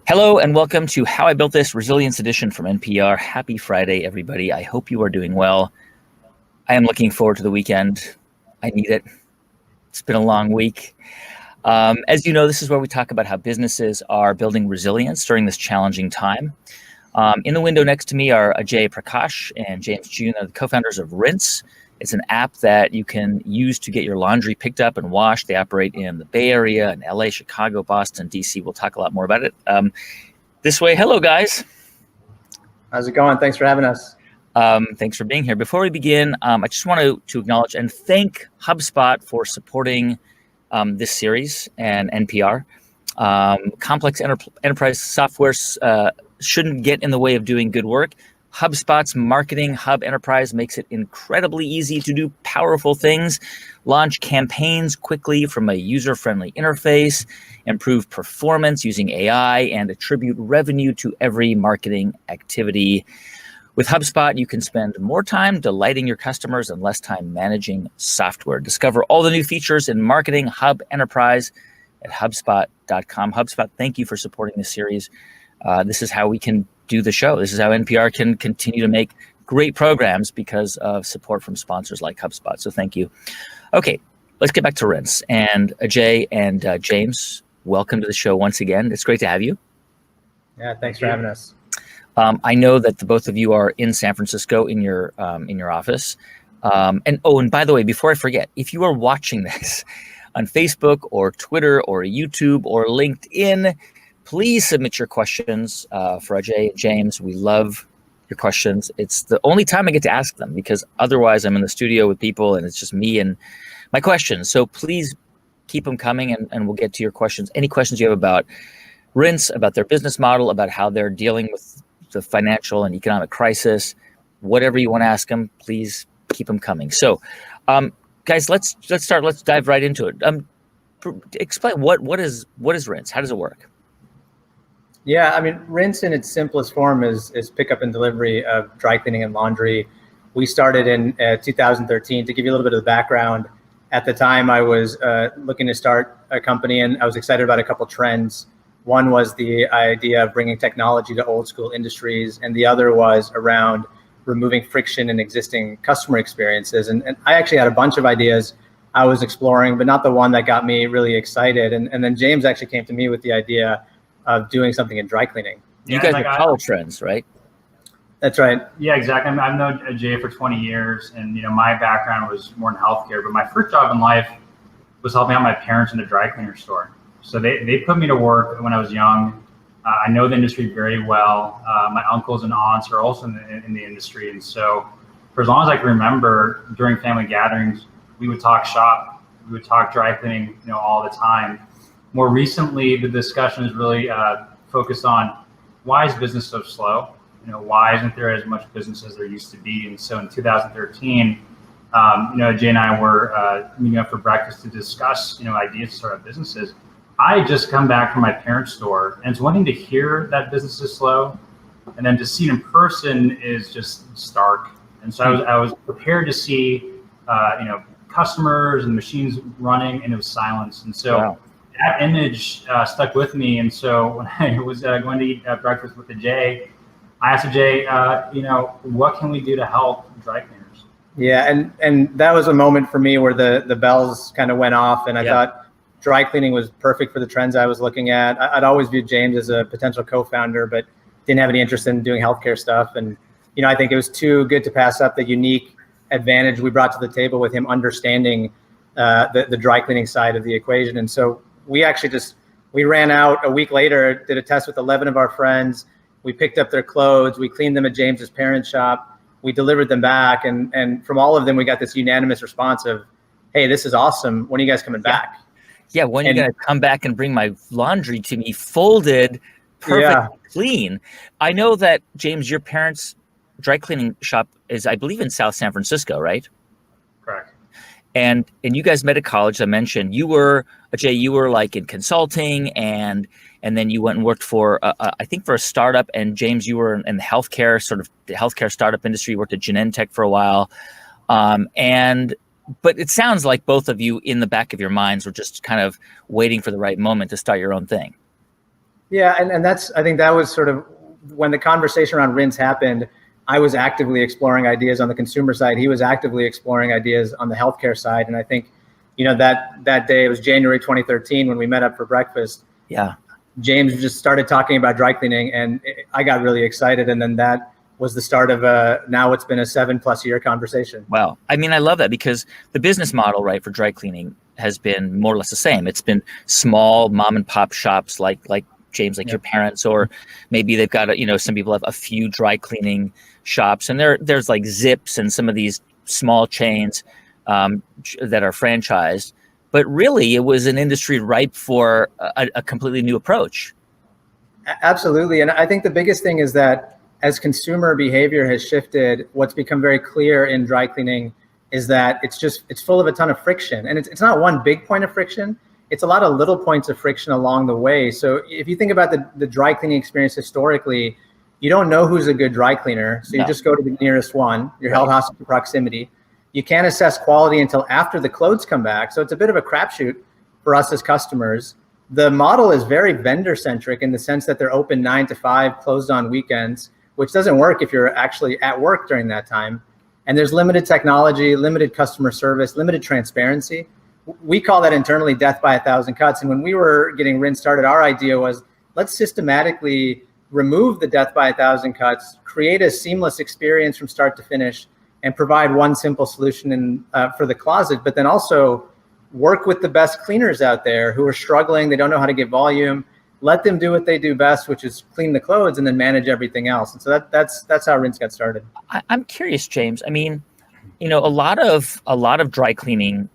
Hello and welcome to How I Built This Resilience Edition from NPR. Happy Friday, everybody. I hope you are doing well. I am looking forward to the weekend. I need it. It's been a long week. As you know, this is where we talk about how businesses are building resilience during this challenging time. In the window next to me are Ajay, Prakash, and James Joun, the co-founders of Rinse. It's an app that you can use to get your laundry picked up and washed. They operate in the Bay Area, in LA, Chicago, Boston, DC. We'll talk a lot more about it. This way, hello, guys. How's it going? Thanks for having us. Thanks for being here. Before we begin, I just want to acknowledge and thank Hubspot for supporting this series and NPR. Complex enterprise software shouldn't get in the way of doing good work. HubSpot's Marketing Hub Enterprise makes it incredibly easy to do powerful things, launch campaigns quickly from a user-friendly interface, improve performance using AI, and attribute revenue to every marketing activity. With HubSpot, you can spend more time delighting your customers and less time managing software. Discover all the new features in Marketing Hub Enterprise at HubSpot.com. HubSpot, thank you for supporting this series. This is how we can do the show. This is how NPR can continue to make great programs because of support from sponsors like HubSpot. So thank you. Okay, let's get back to Rinse. And Ajay and James, welcome to the show once again. It's great to have you. Yeah, thanks for having us. I know that the both of you are in San Francisco in your office. And by the way, before I forget, if you are watching this on Facebook or Twitter or YouTube or LinkedIn, please submit your questions for Ajay and James. We love your questions. It's the only time I get to ask them because otherwise I'm in the studio with people and it's just me and my questions. So please keep them coming and we'll get to your questions. Any questions you have about Rinse, about their business model, about how they're dealing with the financial and economic crisis, whatever you want to ask them, please keep them coming. So guys, let's start. Let's dive right into it. Explain what is Rinse? How does it work? Yeah, I mean, Rinse in its simplest form is pickup and delivery of dry cleaning and laundry. We started in 2013. To give you a little bit of the background, at the time I was looking to start a company and I was excited about a couple trends. One was the idea of bringing technology to old school industries, and the other was around removing friction in existing customer experiences. And I actually had a bunch of ideas I was exploring, but not the one that got me really excited. And then James actually came to me with the idea of doing something in dry cleaning. You guys are college friends, right? That's right. Yeah, exactly. I've known Ajay for 20 years, and my background was more in healthcare. But my first job in life was helping out my parents in a dry cleaner store. So they put me to work when I was young. I know the industry very well. My uncles and aunts are also in the industry, and so for as long as I can remember, during family gatherings, we would talk shop, we would talk dry cleaning, all the time. More recently, the discussion is really focused on why is business so slow? Why isn't there as much business as there used to be? And so in 2013, Jay and I were meeting up for breakfast to discuss, ideas to start up businesses. I had just come back from my parents' store, and it's one thing to hear that business is slow, and then to see it in person is just stark. And so I was prepared to see, customers and machines running, and it was silence. And so. Wow. That image stuck with me, and so when I was going to eat breakfast with Ajay, I asked Ajay, what can we do to help dry cleaners? Yeah, and that was a moment for me where the bells kind of went off, and I thought dry cleaning was perfect for the trends I was looking at. I'd always viewed James as a potential co-founder, but didn't have any interest in doing healthcare stuff. And I think it was too good to pass up the unique advantage we brought to the table with him understanding the dry cleaning side of the equation. And so we actually we ran out a week later, did a test with 11 of our friends. We picked up their clothes. We cleaned them at James's parents' shop. We delivered them back. And from all of them, we got this unanimous response of, hey, this is awesome. When are you guys coming back? Yeah, when are you going to come back and bring my laundry to me folded, perfect, clean? I know that, James, your parents' dry cleaning shop is, I believe, in South San Francisco, right? Correct. And you guys met at college. I mentioned Ajay, you were like in consulting, and then you went and worked for I think for a startup. And James, you were in the healthcare startup industry. You worked at Genentech for a while. But it sounds like both of you in the back of your minds were just kind of waiting for the right moment to start your own thing. Yeah, and I think that was sort of when the conversation around rinse happened. I was actively exploring ideas on the consumer side. He was actively exploring ideas on the healthcare side. And I think, that day, it was January 2013 when we met up for breakfast. Yeah. James just started talking about dry cleaning, and I got really excited. And then that was the start of now it's been a 7+ year conversation. Wow. I mean, I love that because the business model, right, for dry cleaning has been more or less the same. It's been small mom and pop shops like James, like your parents, or maybe they've got, some people have a few dry cleaning shops, and there's like Zips and some of these small chains that are franchised. But really, it was an industry ripe for a completely new approach. Absolutely. And I think the biggest thing is that as consumer behavior has shifted, what's become very clear in dry cleaning is that it's full of a ton of friction. And it's not one big point of friction. It's a lot of little points of friction along the way. So if you think about the dry cleaning experience historically, you don't know who's a good dry cleaner. So you just go to the nearest one. You're held hostage to proximity. You can't assess quality until after the clothes come back. So it's a bit of a crapshoot for us as customers. The model is very vendor centric in the sense that they're open 9 to 5, closed on weekends, which doesn't work if you're actually at work during that time. And there's limited technology, limited customer service, limited transparency. We call that internally death by 1,000 cuts. And when we were getting Rinse started, our idea was let's systematically remove the death by 1,000 cuts, create a seamless experience from start to finish, and provide one simple solution for the closet, but then also work with the best cleaners out there who are struggling. They don't know how to get volume. Let them do what they do best, which is clean the clothes and then manage everything else. And so that's how Rinse got started. I'm curious, James. I mean, a lot of dry cleaning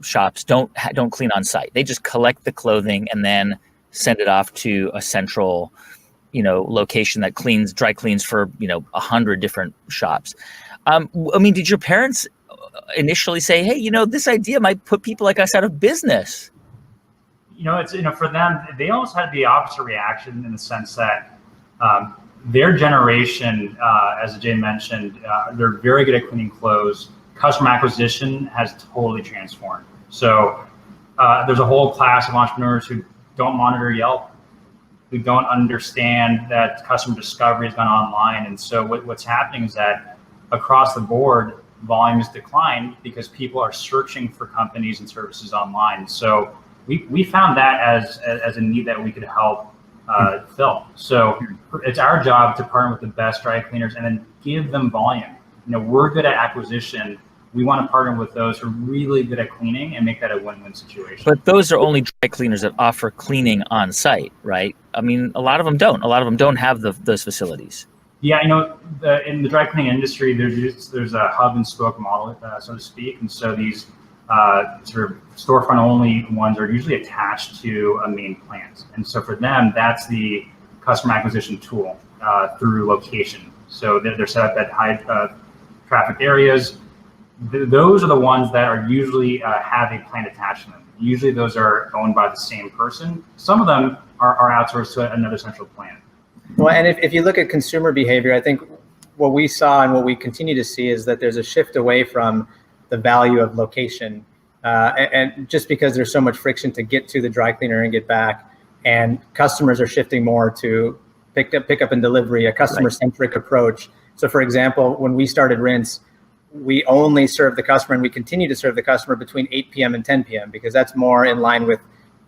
shops don't clean on site. They just collect the clothing and then send it off to a central, location that dry cleans for 100 different shops. I mean, did your parents initially say, hey, this idea might put people like us out of business? It's for them, they almost had the opposite reaction in the sense that their generation, as Ajay mentioned, they're very good at cleaning clothes. Customer acquisition has totally transformed. So there's a whole class of entrepreneurs who don't monitor Yelp, who don't understand that customer discovery has gone online. And so what's happening is that across the board, volume has declined because people are searching for companies and services online. So we found that as a need that we could help fill. So it's our job to partner with the best dry cleaners and then give them volume. We're good at acquisition. We want to partner with those who are really good at cleaning and make that a win-win situation. But those are only dry cleaners that offer cleaning on site, right? I mean, a lot of them don't. A lot of them don't have those facilities. Yeah, in the dry cleaning industry, there's a hub and spoke model, so to speak, and so these sort of storefront only ones are usually attached to a main plant, and so for them, that's the customer acquisition tool through location. So they're set up at high traffic areas. Those are the ones that are usually have a plant attached to them. Usually, those are owned by the same person. Some of them are outsourced to another central plant. Well, and if you look at consumer behavior, I think what we saw and what we continue to see is that there's a shift away from the value of location. And just because there's so much friction to get to the dry cleaner and get back, and customers are shifting more to pick up and delivery, a customer-centric approach. So for example, when we started Rinse, we only serve the customer and we continue to serve the customer between 8 p.m. and 10 p.m. because that's more in line with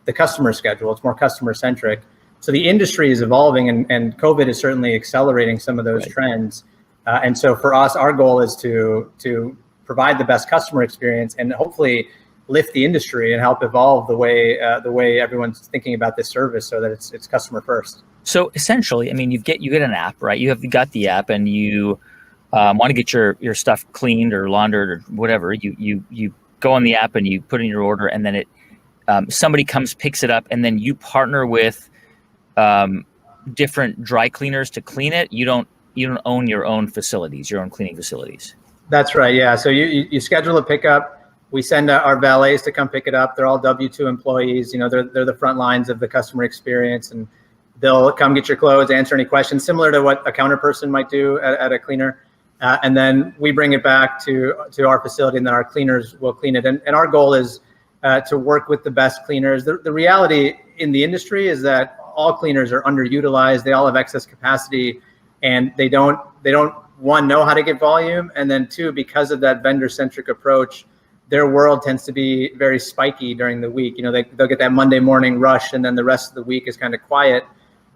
the customer schedule. It's more customer-centric. So the industry is evolving, and COVID is certainly accelerating some of those trends. And so for us, our goal is to provide the best customer experience and hopefully lift the industry and help evolve the way everyone's thinking about this service so that it's customer first. So essentially, I mean, you get an app, right? You got the app, and you want to get your stuff cleaned or laundered or whatever. You go on the app and you put in your order, and then it somebody comes, picks it up, and then you partner with different dry cleaners to clean it. You don't own your own facilities, your own cleaning facilities. That's right. Yeah. So you schedule a pickup. We send our valets to come pick it up. They're all W-2 employees. They're the front lines of the customer experience, and they'll come get your clothes, answer any questions, similar to what a counter person might do at a cleaner. And then we bring it back to our facility, and then our cleaners will clean it. And our goal is to work with the best cleaners. The reality in the industry is that all cleaners are underutilized. They all have excess capacity, and they don't one, know how to get volume, and then two, because of that vendor-centric approach, their world tends to be very spiky during the week. You know, they'll get that Monday morning rush, and then the rest of the week is kind of quiet.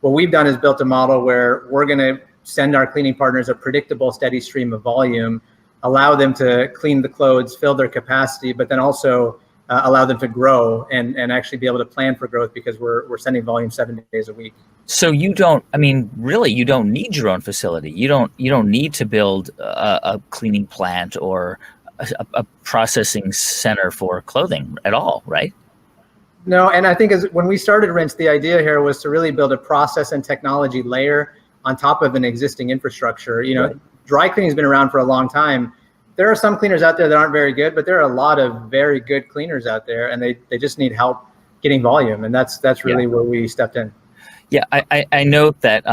What we've done is built a model where we're going to send our cleaning partners a predictable, steady stream of volume, allow them to clean the clothes, fill their capacity, but then also allow them to grow and actually be able to plan for growth, because we're sending volume 7 days a week. So you don't, I mean, really, you don't need your own facility. You don't need to build a cleaning plant or a processing center for clothing at all, right? No, and I think when we started Rinse, the idea here was to really build a process and technology layer on top of an existing infrastructure. You know, right. Dry cleaning has been around for a long time. There are some cleaners out there that aren't very good, but there are a lot of very good cleaners out there, and they just need help getting volume, and that's really where we stepped in. Yeah, I note that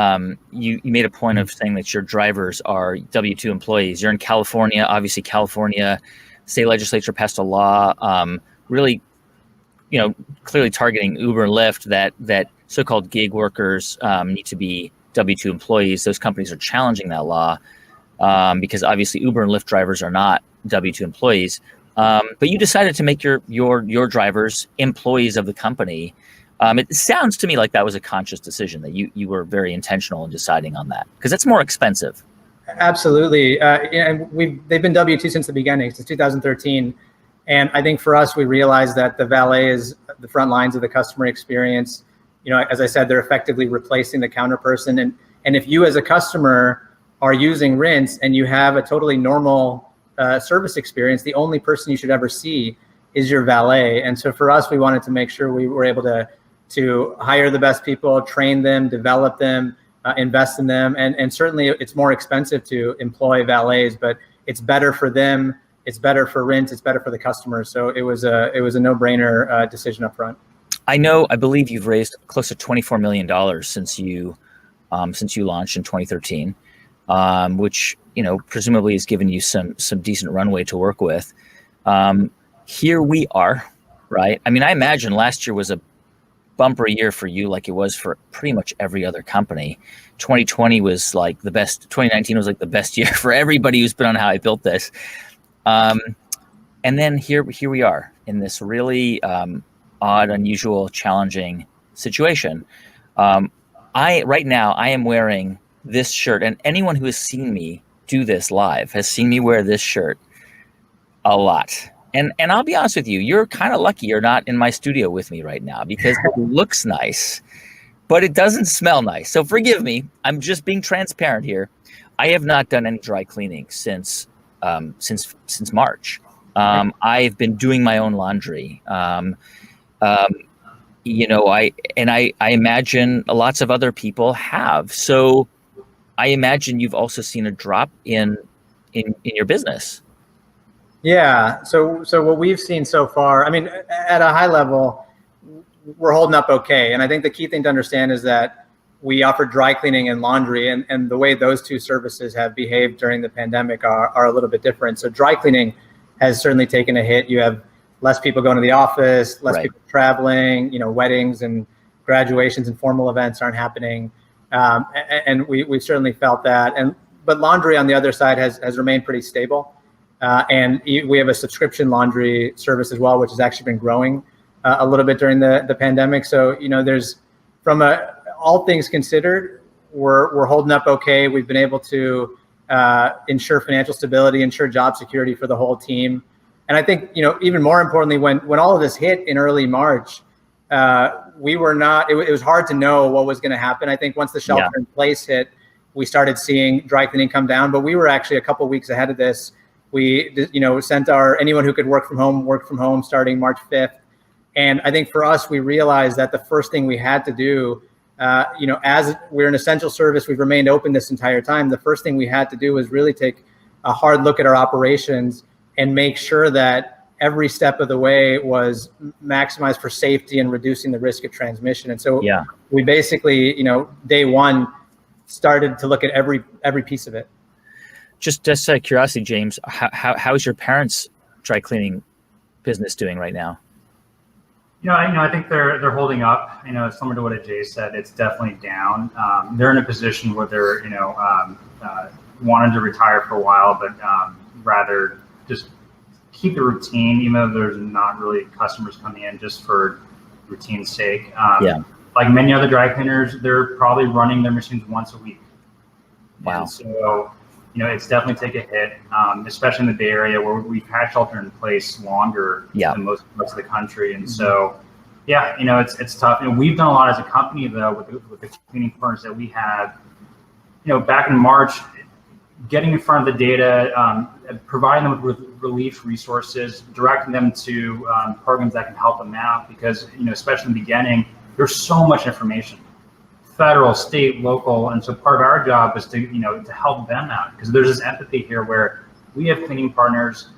you made a point of saying that your drivers are W-2 employees. You're in California. Obviously, California state legislature passed a law really, you know, clearly targeting Uber and Lyft, that so-called gig workers need to be W-2 employees. Those companies are challenging that law because obviously Uber and Lyft drivers are not W-2 employees. But you decided to make your drivers employees of the company. It sounds to me like that was a conscious decision, that you were very intentional in deciding on that, because it's more expensive. Absolutely. And they've been W-2 since the beginning, since 2013. And I think for us, we realized that the valet is the front lines of the customer experience. You know, as I said, they're effectively replacing the counter person. And if you as a customer are using Rinse and you have a totally normal service experience, the only person you should ever see is your valet. And so for us, we wanted to make sure we were able to hire the best people, train them, develop them, invest in them. And certainly it's more expensive to employ valets, but it's better for them. It's better for Rinse. It's better for the customers. So it was a no-brainer decision up front. I believe you've raised close to $24 million since you launched in 2013, which, you know, presumably has given you some decent runway to work with. Here we are, right? I mean, I imagine last year was a bumper year for you, like it was for pretty much every other company. 2020 was like the best. 2019 was like the best year for everybody who's been on How I Built This. And then here we are in this really odd, unusual, challenging situation. Right now I am wearing this shirt, and anyone who has seen me do this live has seen me wear this shirt a lot. And I'll be honest with you, you're kind of lucky you're not in my studio with me right now, because it looks nice, but it doesn't smell nice. So forgive me. I'm just being transparent here. I have not done any dry cleaning since March. I've been doing my own laundry. You know, I imagine lots of other people have. So I imagine you've also seen a drop in your business. Yeah. So what we've seen so far, I mean, at a high level, we're holding up okay. And I think the key thing to understand is that we offer dry cleaning and laundry, and the way those two services have behaved during the pandemic are a little bit different. So dry cleaning has certainly taken a hit. You have less people going to the office, less people traveling, you know, weddings and graduations and formal events aren't happening. And we've certainly felt that. But laundry on the other side has remained pretty stable. And we have a subscription laundry service as well, which has actually been growing a little bit during the pandemic. So, you know, there's all things considered, we're holding up okay. We've been able to ensure financial stability, ensure job security for the whole team. And I think, you know, even more importantly, when all of this hit in early March, we were not, it was hard to know what was going to happen. I think once the shelter in place hit, we started seeing dry cleaning come down, but we were actually a couple of weeks ahead of this. We, you know, sent anyone who could work from home starting March 5th. And I think for us, we realized that the first thing we had to do, you know, as we're an essential service, we've remained open this entire time. The first thing we had to do was really take a hard look at our operations and make sure that every step of the way was maximized for safety and reducing the risk of transmission. And so we basically, you know, day one started to look at every piece of it. Just out of curiosity, James, how is your parents' dry cleaning business doing right now? I think they're holding up. Similar to what Ajay said, it's definitely down. They're in a position where they're wanted to retire for a while, but rather just keep the routine, even though there's not really customers coming in, just for routine's sake. Like many other dry cleaners, they're probably running their machines once a week. Wow. And so, it's definitely take a hit, especially in the Bay Area where we've had shelter in place longer than most parts of the country. And so, it's tough. We've done a lot as a company though with the cleaning partners that we have. Back in March, getting in front of the data, providing them with relief resources, directing them to programs that can help them out, because especially in the beginning, there's so much information. Federal, state, local, and so part of our job is to to help them out, because there's this empathy here where we have cleaning partners.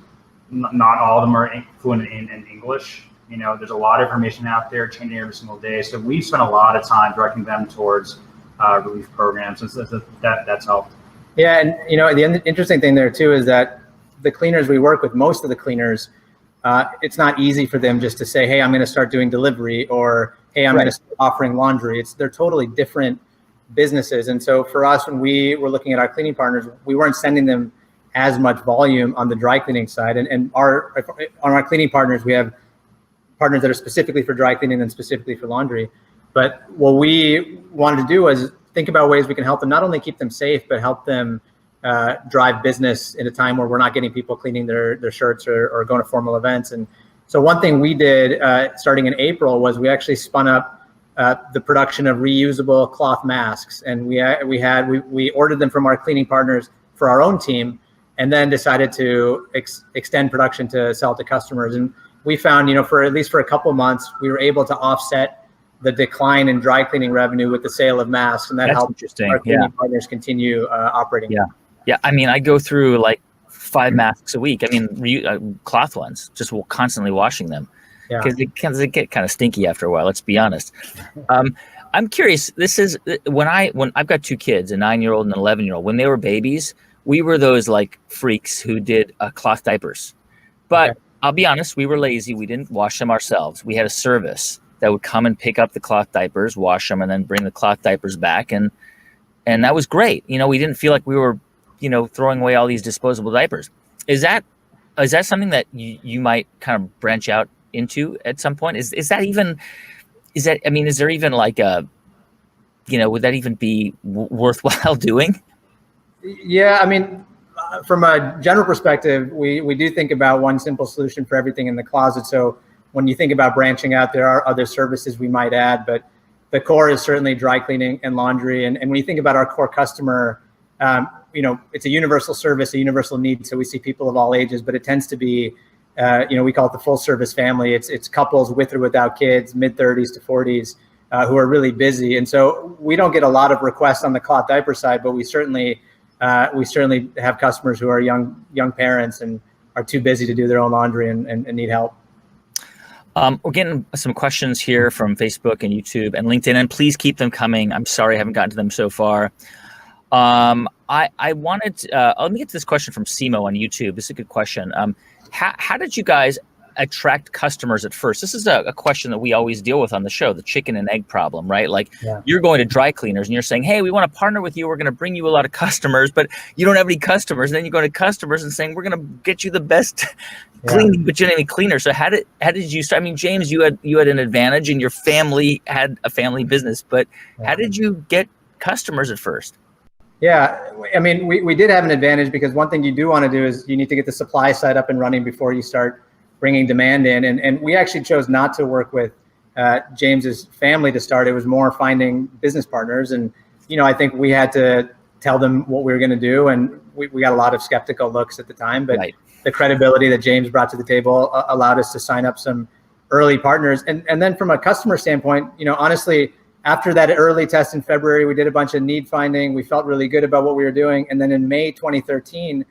Not all of them are fluent in English. There's a lot of information out there changing every single day. So we spend a lot of time directing them towards relief programs, and so that's helped. Yeah, and the interesting thing there too is that the cleaners we work with, most of the cleaners, it's not easy for them just to say, hey, I'm going to start doing delivery, or hey, I'm going to start offering laundry. They're totally different businesses. And so for us, when we were looking at our cleaning partners, we weren't sending them as much volume on the dry cleaning side. And on our cleaning partners, we have partners that are specifically for dry cleaning and specifically for laundry. But what we wanted to do was think about ways we can help them, not only keep them safe, but help them drive business in a time where we're not getting people cleaning their shirts or going to formal events. And so one thing we did starting in April was we actually spun up the production of reusable cloth masks, and we ordered them from our cleaning partners for our own team, and then decided to extend production to sell to customers. And we found, for at least for a couple of months, we were able to offset the decline in dry cleaning revenue with the sale of masks, and that helped our cleaning partners continue operating. Yeah. I mean, I go through like 5 masks a week. I mean, cloth ones, just constantly washing them, because they get kind of stinky after a while. Let's be honest. I'm curious. This is when I've got 2 kids, a 9-year-old and an 11-year-old. When they were babies, we were those like freaks who did cloth diapers. But I'll be honest, we were lazy. We didn't wash them ourselves. We had a service that would come and pick up the cloth diapers, wash them, and then bring the cloth diapers back. And that was great. We didn't feel like we were throwing away all these disposable diapers. Is that something that you might kind of branch out into at some point? Is there even like a, would that even be worthwhile doing? Yeah, I mean, from a general perspective, we do think about one simple solution for everything in the closet. So when you think about branching out, there are other services we might add, but the core is certainly dry cleaning and laundry. And when you think about our core customer, it's a universal service, a universal need. So we see people of all ages, but it tends to be, we call it the full service family. It's couples with or without kids, mid-30s to 40s, who are really busy. And so we don't get a lot of requests on the cloth diaper side, but we certainly have customers who are young parents and are too busy to do their own laundry and need help. We're getting some questions here from Facebook and YouTube and LinkedIn, and please keep them coming. I'm sorry I haven't gotten to them so far. I wanted let me get to this question from Simo on YouTube. This is a good question. How did you guys attract customers at first? This is a question that we always deal with on the show, the chicken and egg problem, right? Like you're going to dry cleaners and you're saying, hey, we want to partner with you. We're going to bring you a lot of customers, but you don't have any customers. And then you go to customers and saying, we're going to get you the best cleaning, but you don't have any cleaners. So how did you start? I mean, James, you had an advantage and your family had a family business, but how did you get customers at first? Yeah, I mean, we did have an advantage, because one thing you do want to do is you need to get the supply side up and running before you start bringing demand in. And we actually chose not to work with James's family to start. It was more finding business partners. And, I think we had to tell them what we were going to do. And we got a lot of skeptical looks at the time, but the credibility that James brought to the table allowed us to sign up some early partners. And then from a customer standpoint, honestly, after that early test in February, we did a bunch of need finding. We felt really good about what we were doing. And then in May 2013,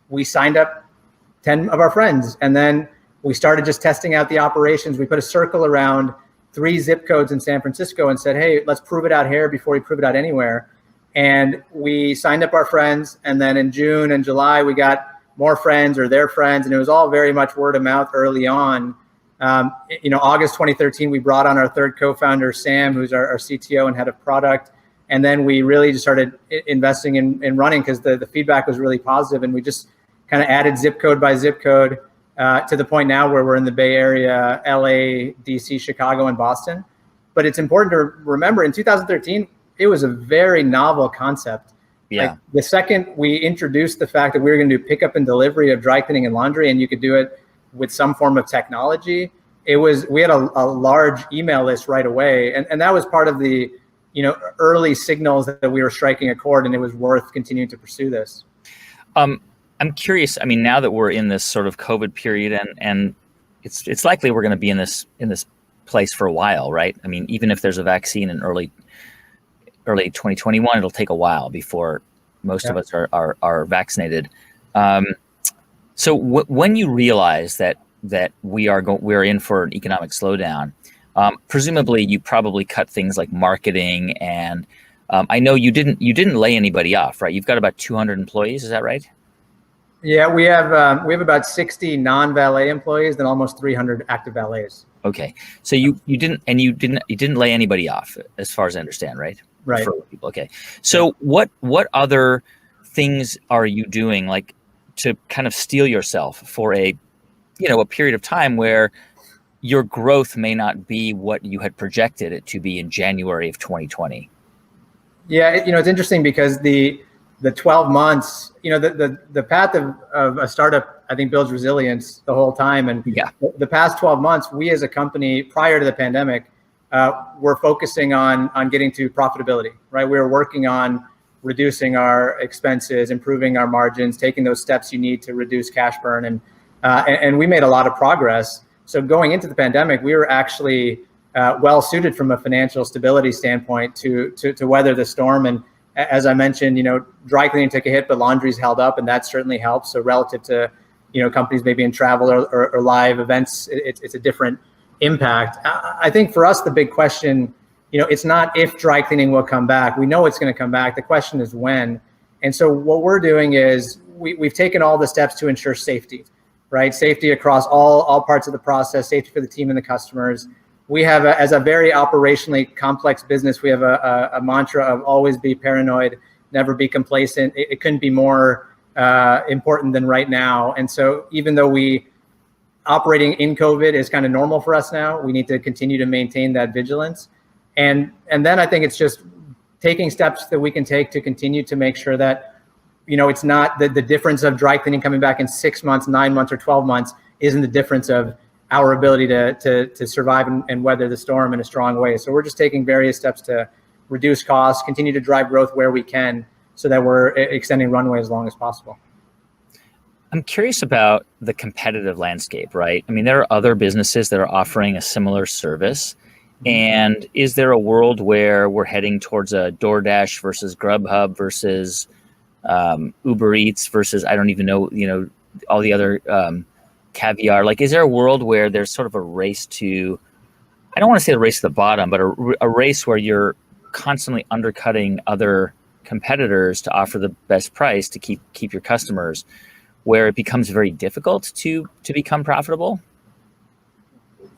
we signed up 10 of our friends. And then we started just testing out the operations. We put a circle around 3 zip codes in San Francisco and said, hey, let's prove it out here before we prove it out anywhere. And we signed up our friends. And then in June and July, we got more friends or their friends. And it was all very much word of mouth early on. August 2013, we brought on our third co-founder, Sam, who's our CTO and head of product. And then we really just started investing in running because the feedback was really positive. And we just kind of added zip code by zip code to the point now where we're in the Bay Area, LA, DC, Chicago, and Boston. But it's important to remember in 2013, it was a very novel concept. Yeah. Like the second we introduced the fact that we were going to do pickup and delivery of dry cleaning and laundry, and you could do it with some form of technology, we had a large email list right away. And that was part of the early signals that we were striking a chord and it was worth continuing to pursue this. I'm curious. I mean, now that we're in this sort of COVID period and it's likely we're going to be in this place for a while, right? I mean, even if there's a vaccine in early 2021, it'll take a while before most of us are vaccinated. So when you realize that we're in for an economic slowdown, presumably you probably cut things like marketing, and I know you didn't lay anybody off, right? You've got about 200 employees, is that right? Yeah, we have about 60 non-valet employees and almost 300 active valets. Okay, so you didn't lay anybody off, as far as I understand, right? Right. For people. Okay, so what other things are you doing, like, to kind of steel yourself for a period of time where your growth may not be what you had projected it to be in January of 2020? Yeah, it's interesting because the 12 months, the path of a startup, I think, builds resilience the whole time. And the past 12 months, we as a company, prior to the pandemic, were focusing on getting to profitability, right? We were working on reducing our expenses, improving our margins, taking those steps you need to reduce cash burn. And we made a lot of progress. So going into the pandemic, we were actually well suited from a financial stability standpoint to weather the storm. And as I mentioned, dry cleaning took a hit, but laundry's held up, and that certainly helps. So relative to, companies maybe in travel or live events, it's a different impact. I think for us, the big question, it's not if dry cleaning will come back. We know it's going to come back. The question is when. And so what we're doing is we've taken all the steps to ensure safety, right? Safety across all parts of the process, safety for the team and the customers. We have, as a very operationally complex business, we have a mantra of always be paranoid, never be complacent. It couldn't be more important than right now. And so even though operating in COVID is kind of normal for us now, we need to continue to maintain that vigilance. And then I think it's just taking steps that we can take to continue to make sure that, it's not the difference of dry cleaning coming back in 6 months, 9 months, or 12 months isn't the difference of our ability to survive and weather the storm in a strong way. So we're just taking various steps to reduce costs, continue to drive growth where we can so that we're extending runway as long as possible. I'm curious about the competitive landscape, right? I mean, there are other businesses that are offering a similar service. And is there a world where we're heading towards a DoorDash versus Grubhub versus Uber Eats versus, I don't even know, all the other caviar? Like, is there a world where there's sort of a race to, I don't want to say the race to the bottom, but a race where you're constantly undercutting other competitors to offer the best price to keep your customers, where it becomes very difficult to become profitable?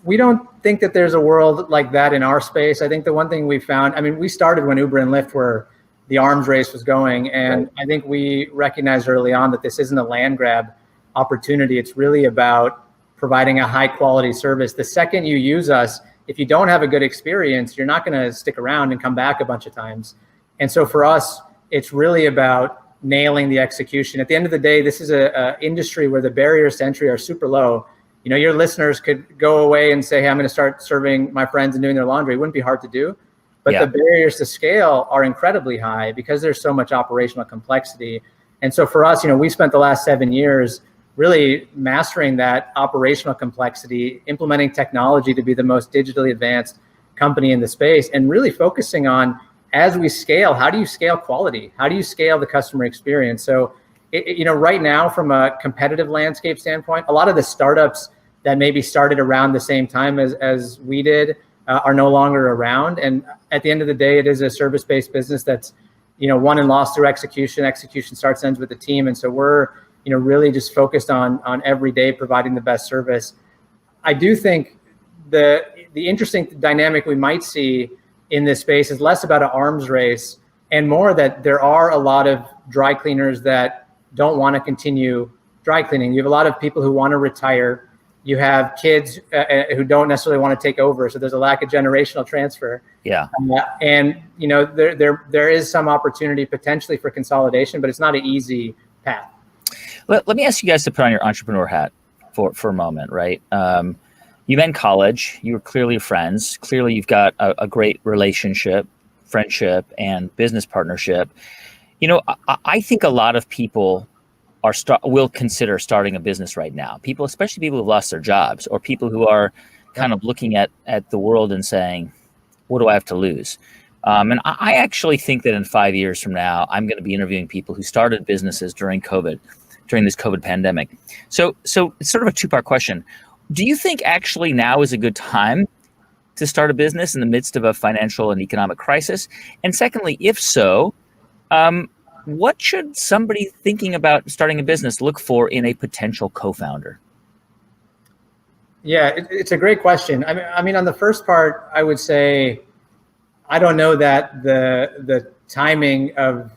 We don't think that there's a world like that in our space. I think the one thing we found, we started when Uber and Lyft were, the arms race was going. And I think we recognized early on that this isn't a land grab opportunity. It's really about providing a high quality service. The second you use us, if you don't have a good experience, you're not going to stick around and come back a bunch of times. And so for us, it's really about nailing the execution. At the end of the day, this is a industry where the barriers to entry are super low. Your listeners could go away and say, hey, I'm going to start serving my friends and doing their laundry. It wouldn't be hard to do. But the barriers to scale are incredibly high because there's so much operational complexity. And so for us, we spent the last 7 years really mastering that operational complexity, implementing technology to be the most digitally advanced company in the space, and really focusing on, as we scale, how do you scale quality? How do you scale the customer experience? So right now, from a competitive landscape standpoint, a lot of the startups that maybe started around the same time as we did are no longer around. And at the end of the day, it is a service-based business that's, won and lost through execution. Execution starts and ends with the team. And so we're, really just focused on every day providing the best service. I do think the interesting dynamic we might see in this space is less about an arms race and more that there are a lot of dry cleaners that don't want to continue dry cleaning. You have a lot of people who want to retire. You have kids who don't necessarily want to take over. So there's a lack of generational transfer. Yeah. And there is some opportunity potentially for consolidation, but it's not an easy path. Let me ask you guys to put on your entrepreneur hat for a moment, right? You met in college. You were clearly friends. Clearly, you've got a great relationship, friendship, and business partnership. I think a lot of people will consider starting a business right now. People, especially people who've lost their jobs, or people who are kind of looking at the world and saying, "What do I have to lose?" And I actually think that in 5 years from now, I'm going to be interviewing people who started businesses during this COVID pandemic. So it's sort of a two-part question. Do you think actually now is a good time to start a business in the midst of a financial and economic crisis? And secondly, if so, what should somebody thinking about starting a business look for in a potential co-founder? Yeah, it's a great question. I mean, on the first part, I would say, I don't know that the timing of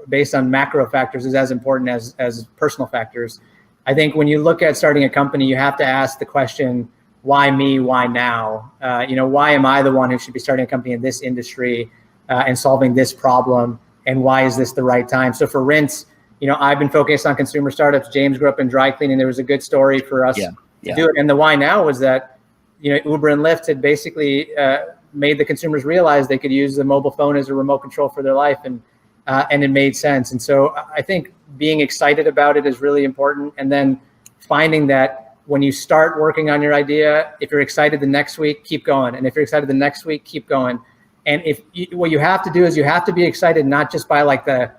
based on macro factors is as important as personal factors. I think when you look at starting a company, you have to ask the question, why me? Why now? Why am I the one who should be starting a company in this industry and solving this problem? And why is this the right time? So for Rinse, I've been focused on consumer startups. James grew up in dry cleaning. There was a good story for us to do it. And the why now was that, Uber and Lyft had basically made the consumers realize they could use the mobile phone as a remote control for their life. And it made sense. And so I think being excited about it is really important. And then finding that when you start working on your idea, if you're excited the next week, keep going. And if you're excited the next week, keep going. And what you have to do is you have to be excited, not just by like the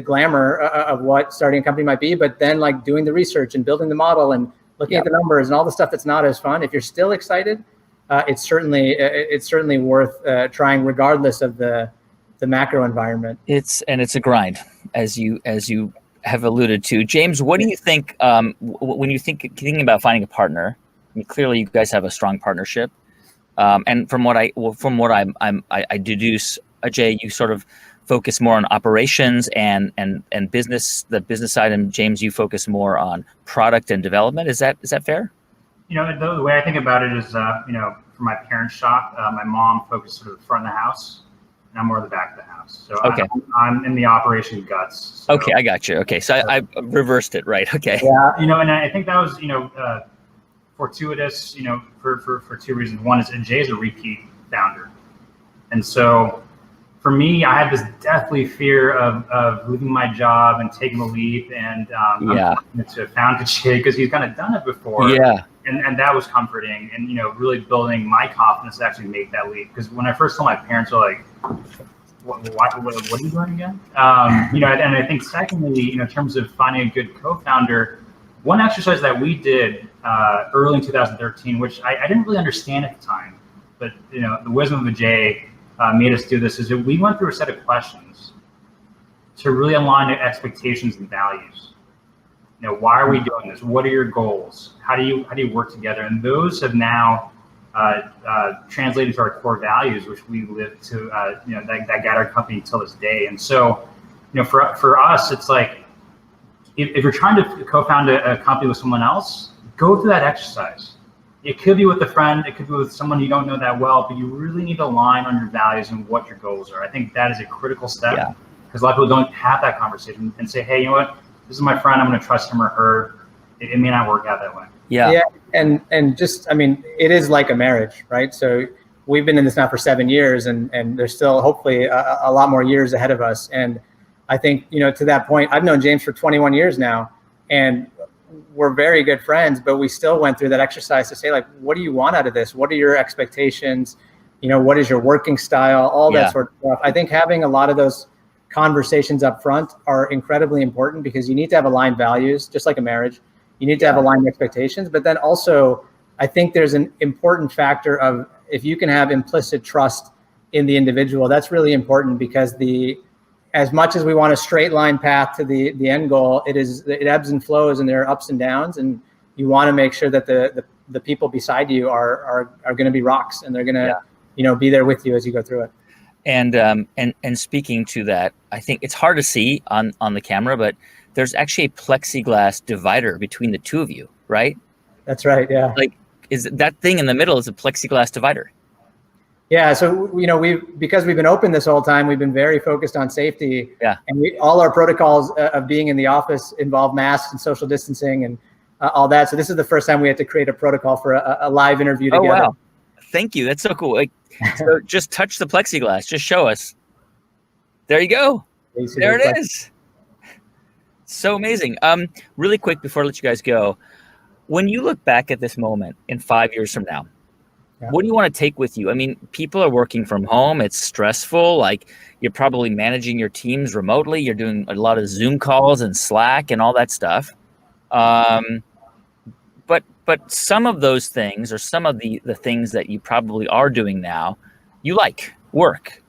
glamour of what starting a company might be, but then like doing the research and building the model and looking at the numbers and all the stuff that's not as fun. If you're still excited, it's certainly worth trying regardless of the macro environment. It's a grind, as you have alluded to. James, what do you think when you thinking about finding a partner? I mean, clearly you guys have a strong partnership. And from what I deduce, Ajay, you sort of focus more on operations and business, the business side, and James, you focus more on product and development. Is that fair? The way I think about it is, for my parents' shop, my mom focuses sort of the front of the house, and I'm more of the back of the house. So okay. I'm in the operation guts. So. Okay, I got you. Okay, so I reversed it, right? Okay. Yeah, and I think that was, fortuitous, for two reasons. One is Ajay is a repeat founder. And so for me, I had this deathly fear of leaving my job and taking the leap and to found Ajay because he's kind of done it before. Yeah. And that was comforting and, really building my confidence to actually make that leap. Because when I first told my parents, they were like, what are you doing again? And I think secondly, in terms of finding a good co-founder, one exercise that we did early in 2013, which I didn't really understand at the time, but the wisdom of Ajay made us do this, is that we went through a set of questions to really align the expectations and values. Why are we doing this? What are your goals? How do you work together? And those have now translated to our core values, which we live to, that guide our company till this day. And so, for us, it's like, if you're trying to co-found a company with someone else, go through that exercise. It could be with a friend, it could be with someone you don't know that well, but you really need to align on your values and what your goals are. I think that is a critical step because a lot of people don't have that conversation and say, hey, you know what? This is my friend. I'm going to trust him or her. It may not work out that way. Yeah. And just, it is like a marriage, right? So we've been in this now for 7 years and there's still hopefully a lot more years ahead of us. And I think, to that point, I've known James for 21 years now and we're very good friends, but we still went through that exercise to say, like, what do you want out of this? What are your expectations? What is your working style? All that sort of stuff. I think having a lot of those conversations up front are incredibly important because you need to have aligned values, just like a marriage. You need to have aligned expectations, but then also I think there's an important factor of if you can have implicit trust in the individual, that's really important because as much as we want a straight line path to the end goal, it ebbs and flows and there are ups and downs, and you want to make sure that the the people beside you are going to be rocks, and they're going to, be there with you as you go through it. And speaking to that, I think it's hard to see on the camera, but there's actually a plexiglass divider between the two of you, right? That's right. Yeah. Like, is that thing in the middle is a plexiglass divider? Yeah. So, because we've been open this whole time, we've been very focused on safety. Yeah. And all our protocols of being in the office involve masks and social distancing and all that. So this is the first time we had to create a protocol for a live interview together. Oh, wow. Thank you. That's so cool. Like, so just touch the plexiglass. Just show us. There you go. There it is. So amazing. Really quick before I let you guys go, when you look back at this moment in 5 years from now, what do you want to take with you? I mean, people are working from home. It's stressful. Like, you're probably managing your teams remotely. You're doing a lot of Zoom calls and Slack and all that stuff. But some of those things, or some of the things that you probably are doing now, you like work.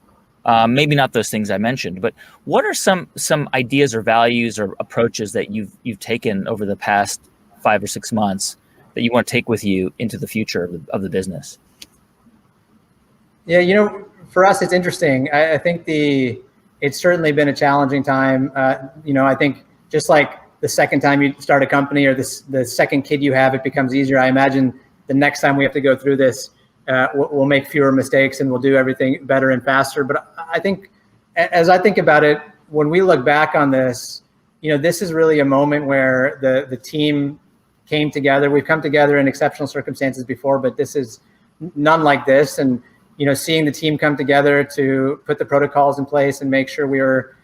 Maybe not those things I mentioned, but what are some ideas or values or approaches that you've taken over the past 5 or 6 months that you want to take with you into the future of the business? Yeah, for us, it's interesting. I think it's certainly been a challenging time. I think just like the second time you start a company or the second kid you have, it becomes easier. I imagine the next time we have to go through this, we'll make fewer mistakes and we'll do everything better and faster. But I think, as I think about it, when we look back on this, this is really a moment where the team came together. We've come together in exceptional circumstances before, but this is none like this. And, seeing the team come together to put the protocols in place and make sure we were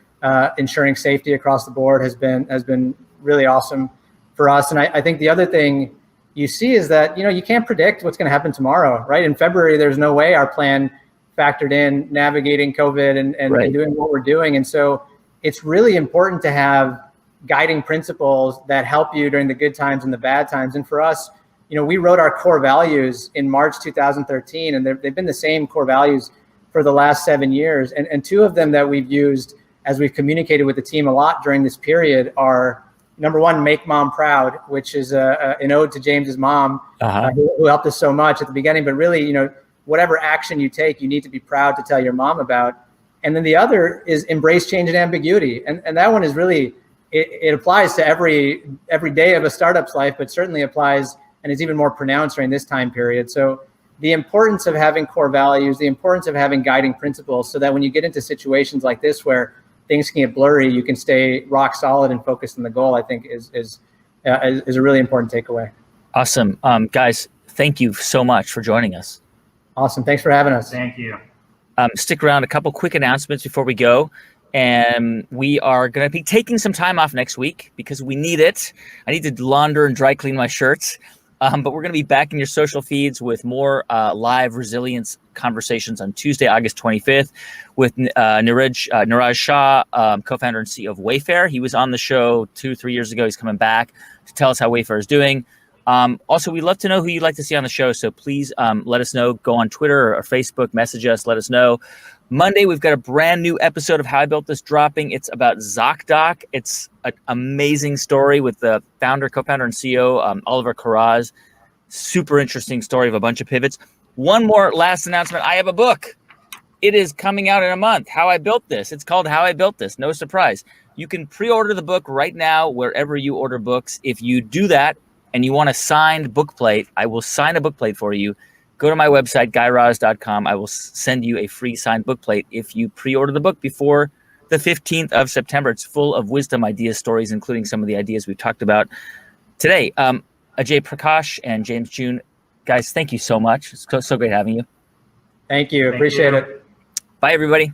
ensuring safety across the board has been really awesome for us. And I think the other thing you see is that, you can't predict what's going to happen tomorrow, right? In February, there's no way our plan factored in navigating COVID and doing what we're doing. And so it's really important to have guiding principles that help you during the good times and the bad times. And for us, we wrote our core values in March 2013, and they've been the same core values for the last 7 years. And two of them that we've used as we've communicated with the team a lot during this period are, number one, make mom proud, which is an ode to James's mom, who helped us so much at the beginning. But really, whatever action you take, you need to be proud to tell your mom about. And then the other is embrace change and ambiguity. And that one is really, it applies to every day of a startup's life, but certainly applies and is even more pronounced during this time period. So the importance of having core values, the importance of having guiding principles, so that when you get into situations like this where things can get blurry, you can stay rock solid and focused on the goal, I think is a really important takeaway. Awesome. Guys, thank you so much for joining us. Awesome. Thanks for having us. Thank you. Stick around. A couple quick announcements before we go. And we are going to be taking some time off next week because we need it. I need to launder and dry clean my shirts. But we're going to be back in your social feeds with more live resilience conversations on Tuesday, August 25th with Niraj Shah, co-founder and CEO of Wayfair. He was on the show 2-3 years ago. He's coming back to tell us how Wayfair is doing. Also, we'd love to know who you'd like to see on the show. So please let us know. Go on Twitter or Facebook, message us, let us know. Monday, we've got a brand new episode of How I Built This dropping. It's about ZocDoc. It's an amazing story with the founder, co-founder, and CEO, Oliver Karaz. Super interesting story of a bunch of pivots. One more last announcement. I have a book. It is coming out in a month, How I Built This. It's called How I Built This. No surprise. You can pre-order the book right now wherever you order books. If you do that and you want a signed book plate, I will sign a book plate for you. Go to my website, guyraz.com. I will send you a free signed book plate if you pre-order the book before the 15th of September. It's full of wisdom, ideas, stories, including some of the ideas we've talked about today. Ajay, Prakash, and James, Joun, guys, thank you so much. It's so great having you. Thank you. Appreciate it. Bye, everybody.